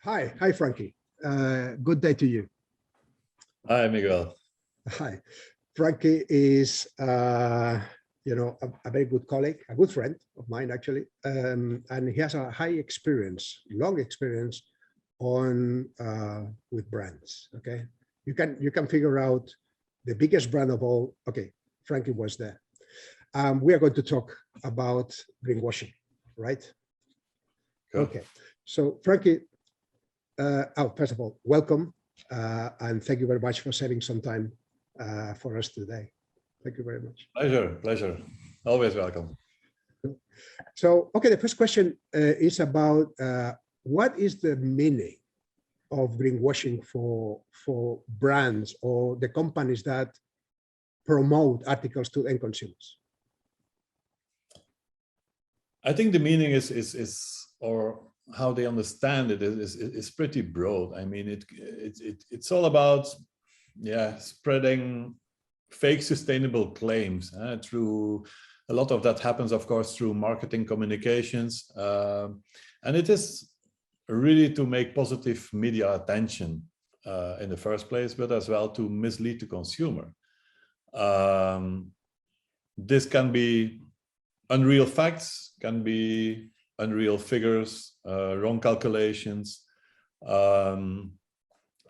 Hi, Franky. Good day to you. Hi, Miguel. Hi, Franky is, a very good colleague, a good friend of mine actually, and he has a long experience on with brands. Okay, you can figure out the biggest brand of all. Okay, Franky was there. We are going to talk about greenwashing, right? Cool. Okay, so Franky. First of all, welcome, and thank you very much for saving some time for us today. Thank you very much. Pleasure. Always welcome. So, okay, the first question is about what is the meaning of greenwashing for brands or the companies that promote articles to end consumers? I think the meaning or how they understand it is pretty broad. I mean, it's all about spreading fake sustainable claims through a lot of that happens, of course, through marketing communications, and it is really to make positive media attention in the first place, but as well to mislead the consumer. This can be unreal facts, can be unreal figures, wrong calculations.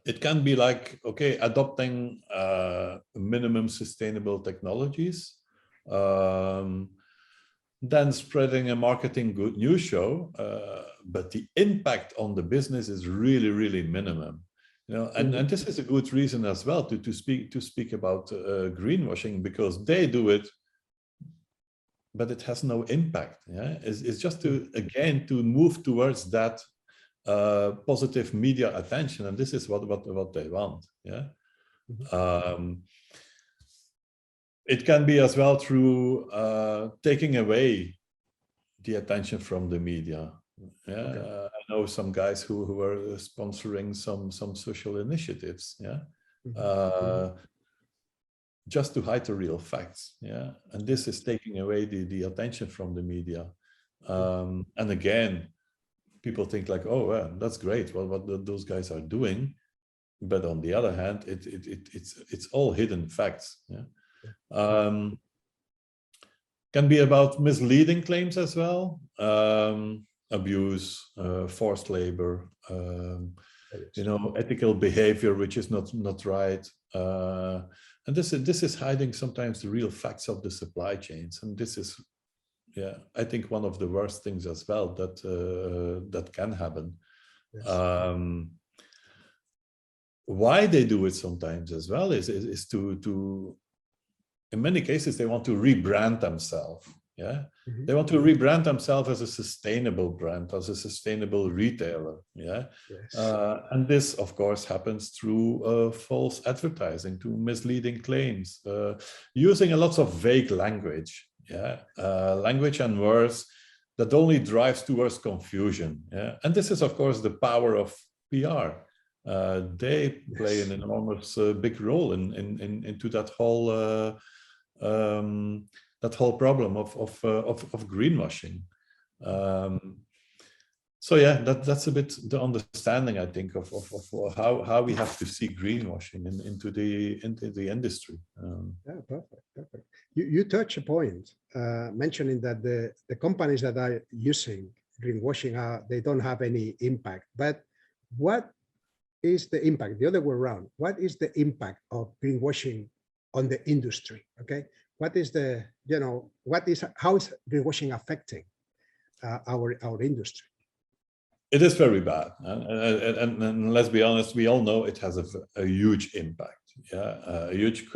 It can be like, okay, adopting minimum sustainable technologies, then spreading a marketing good news show, but the impact on the business is really, really minimum. You know, and this is a good reason as well to speak about greenwashing, because they do it, but it has no impact. Yeah, it's just to move towards that positive media attention, and this is what they want. Yeah, it can be as well through taking away the attention from the media. Yeah, okay. I know some guys who are sponsoring some social initiatives. Yeah. Just to hide the real facts, yeah, and this is taking away the attention from the media, and again, people think like, oh, well, that's great, well, what those guys are doing, but on the other hand, it's all hidden facts. Yeah, can be about misleading claims as well, abuse, forced labor, you know, ethical behavior which is not right. And this is hiding sometimes the real facts of the supply chains, and this is, yeah, I think one of the worst things as well that that can happen. Yes. Why they do it sometimes as well is to in many cases they want to rebrand themselves. Yeah, they want to rebrand themselves as a sustainable brand, as a sustainable retailer. Yeah, yes. And this, of course, happens through false advertising, to misleading claims, using a lot of vague language. Yeah, language and words that only drives towards confusion. Yeah, and this is, of course, the power of PR. They play an enormous big role into that whole. That whole problem of greenwashing. So yeah, that's a bit the understanding, I think, of how we have to see greenwashing into the industry. Yeah, perfect. You touch a point mentioning that the companies that are using greenwashing they don't have any impact. But what is the impact? The other way around. What is the impact of greenwashing on the industry? Okay. What is the, how is greenwashing affecting our industry? It is very bad, and let's be honest, we all know it has a huge impact. Yeah, a huge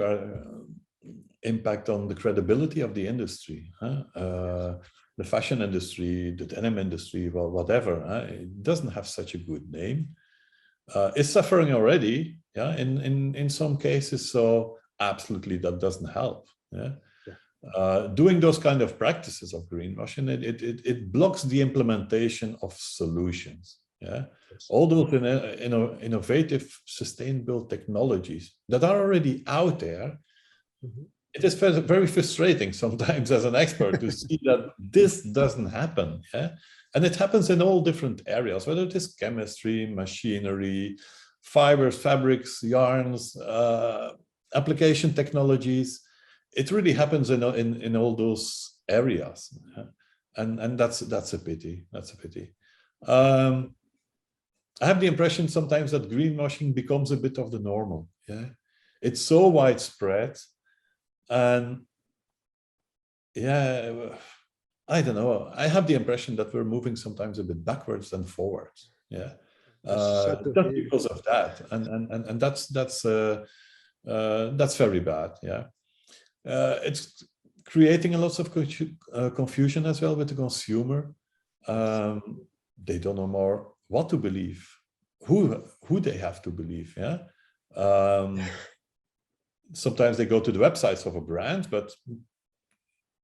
impact on the credibility of the industry. The fashion industry, the denim industry, well, whatever. It doesn't have such a good name. It's suffering already. Yeah, in some cases. So absolutely, that doesn't help. Yeah. Doing those kind of practices of greenwashing, it blocks the implementation of solutions. Yeah, all those innovative, sustainable technologies that are already out there, it is very frustrating sometimes as an expert to see that this doesn't happen. Yeah? And it happens in all different areas, whether it is chemistry, machinery, fibers, fabrics, yarns, application technologies. It really happens in all those areas. Yeah? And that's a pity. That's a pity. I have the impression sometimes that greenwashing becomes a bit of the normal. Yeah, it's so widespread, and yeah, I don't know. I have the impression that we're moving sometimes a bit backwards than forwards. Yeah, just because of that, and that's very bad. Yeah, it's creating a lot of confusion as well with the consumer. They don't know more what to believe, who they have to believe. Yeah. Sometimes they go to the websites of a brand, but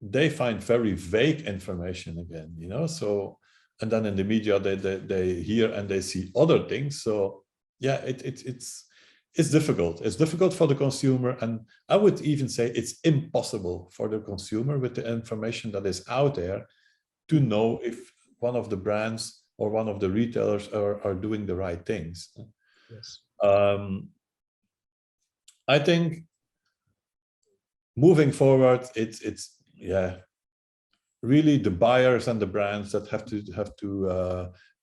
they find very vague information again, you know. So, and then in the media they hear and they see other things. So yeah, it's difficult. It's difficult for the consumer, and I would even say it's impossible for the consumer with the information that is out there to know if one of the brands or one of the retailers are doing the right things. Yes. I think moving forward, it's yeah, really the buyers and the brands that have to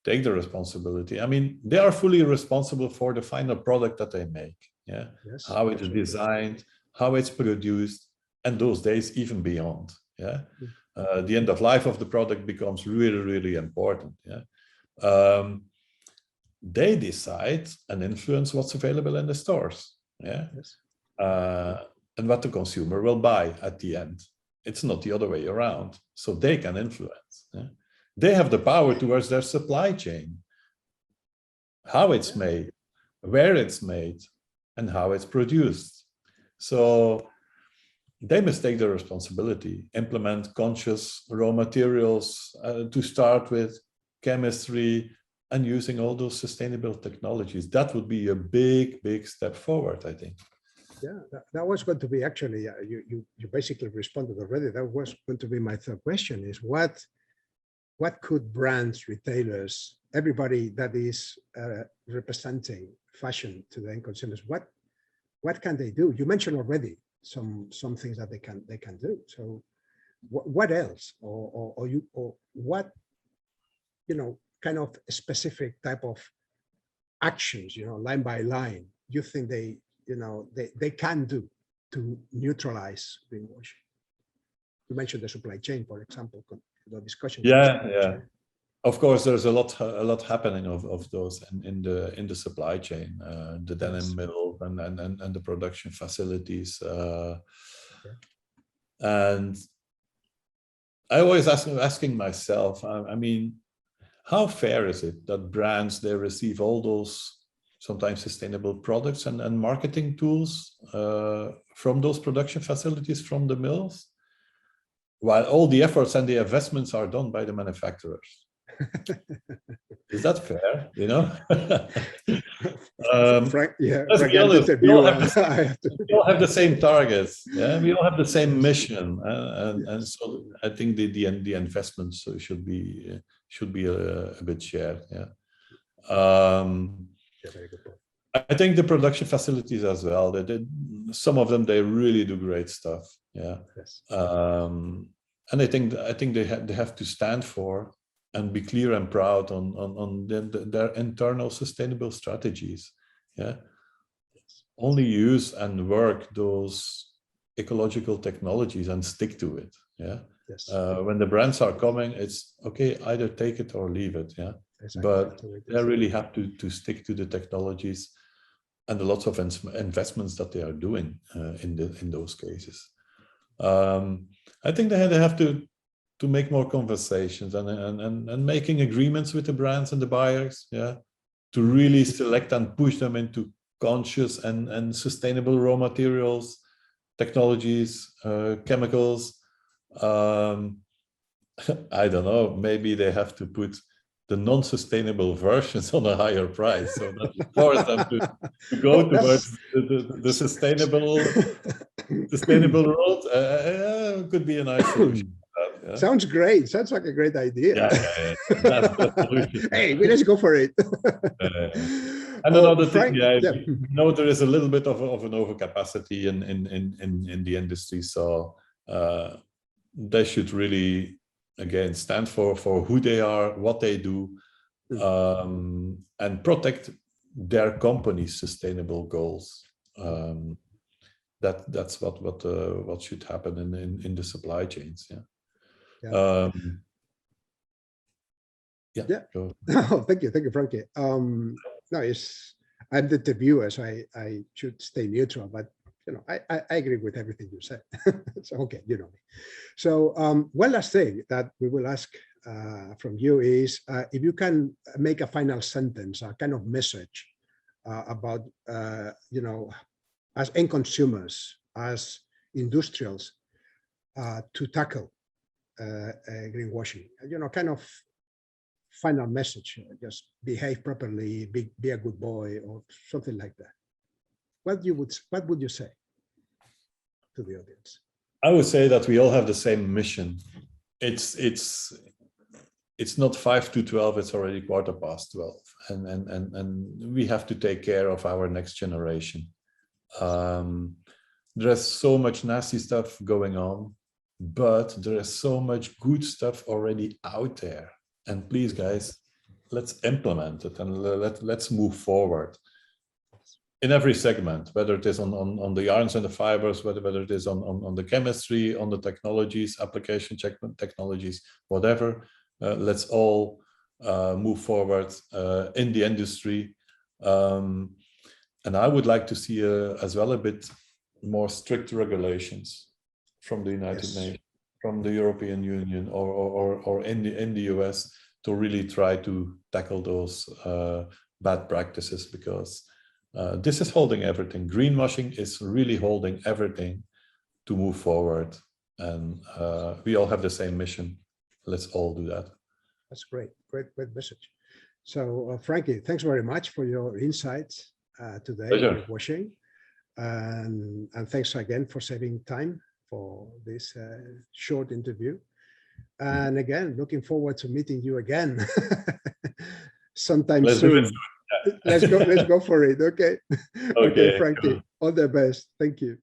take the responsibility. I mean, they are fully responsible for the final product that they make. Yeah, yes, how it is designed, how it's produced, and those days even beyond. Yeah, the end of life of the product becomes really, really important. Yeah. They decide and influence what's available in the stores. Yeah. Yes. And what the consumer will buy at the end. It's not the other way around. So they can influence. Yeah? They have the power towards their supply chain, how it's made, where it's made, and how it's produced. So they must take the responsibility, implement conscious raw materials to start with, chemistry, and using all those sustainable technologies. That would be a big, big step forward, I think. Yeah, that was going to be actually, you basically responded already. That was going to be my third question, is what could brands, retailers, everybody that is representing fashion to the end consumers, what can they do? You mentioned already some things that they can do. So what else, or what, you know, kind of specific type of actions, you know, line by line, you think they can do to neutralize greenwashing? You mentioned the supply chain, for example, the discussion. Yeah. Of course, there's a lot happening of those in the supply chain, the denim mill and the production facilities. And I always asking myself, I mean, how fair is it that brands, they receive all those sometimes sustainable products and marketing tools from those production facilities, from the mills, while all the efforts and the investments are done by the manufacturers? Is that fair? You know? Frank, yeah, let's Frank, be honest, we all have the same targets. Yeah, we all have the same mission, and so I think the investments should be a bit shared. Yeah. Very good point. I think the production facilities as well. Some of them, they really do great stuff. Yeah. Yes. And I think they have to stand for and be clear and proud on their internal sustainable strategies. Yeah. Only use and work those ecological technologies and stick to it. Yeah. Yes. When the brands are coming, it's okay, either take it or leave it. Yeah. Exactly. But they really have to stick to the technologies and the lots of investments that they are doing in those cases. I think they have to make more conversations and making agreements with the brands and the buyers. Yeah, to really select and push them into conscious and sustainable raw materials, technologies, chemicals. I don't know, maybe they have to put the non-sustainable versions on a higher price. So that forces them to go Oh, towards the sustainable road. Could be a nice solution. Yeah. Sounds great. Sounds like a great idea. Yeah. That's the solution. Hey, let's go for it. And another Frank, thing, yeah. we know there is a little bit of an overcapacity in the industry, so they should really, again, stand for who they are, what they do, and protect their company's sustainable goals. That's what should happen in the supply chains. Yeah. Yeah. Oh, thank you, Franky. No, I'm the interviewer, so I should stay neutral. But I agree with everything you said. So okay, you know me. So one last thing that we will ask from you is if you can make a final sentence, a kind of message about as end consumers, as industrials, to tackle greenwashing. Kind of final message, just behave properly, be a good boy, or something like that. What would you say to the audience? I would say that we all have the same mission. It's not 5 to 12, it's already 12:15, and we have to take care of our next generation. There's so much nasty stuff going on, but there is so much good stuff already out there. And please, guys, let's implement it and let's move forward in every segment, whether it is on the yarns and the fibers, whether it is on the chemistry, on the technologies, application technologies, whatever. Let's all move forward in the industry. And I would like to see as well a bit more strict regulations from the United Nations, from the European Union, or in the US, to really try to tackle those bad practices, because this is holding everything. Greenwashing is really holding everything to move forward, and we all have the same mission. Let's all do that. That's great message. So Franky, thanks very much for your insights today on greenwashing, and thanks again for saving time for this short interview. And again, looking forward to meeting you again sometime soon. Let's go for it. Okay. Okay, Franky, all the best. Thank you.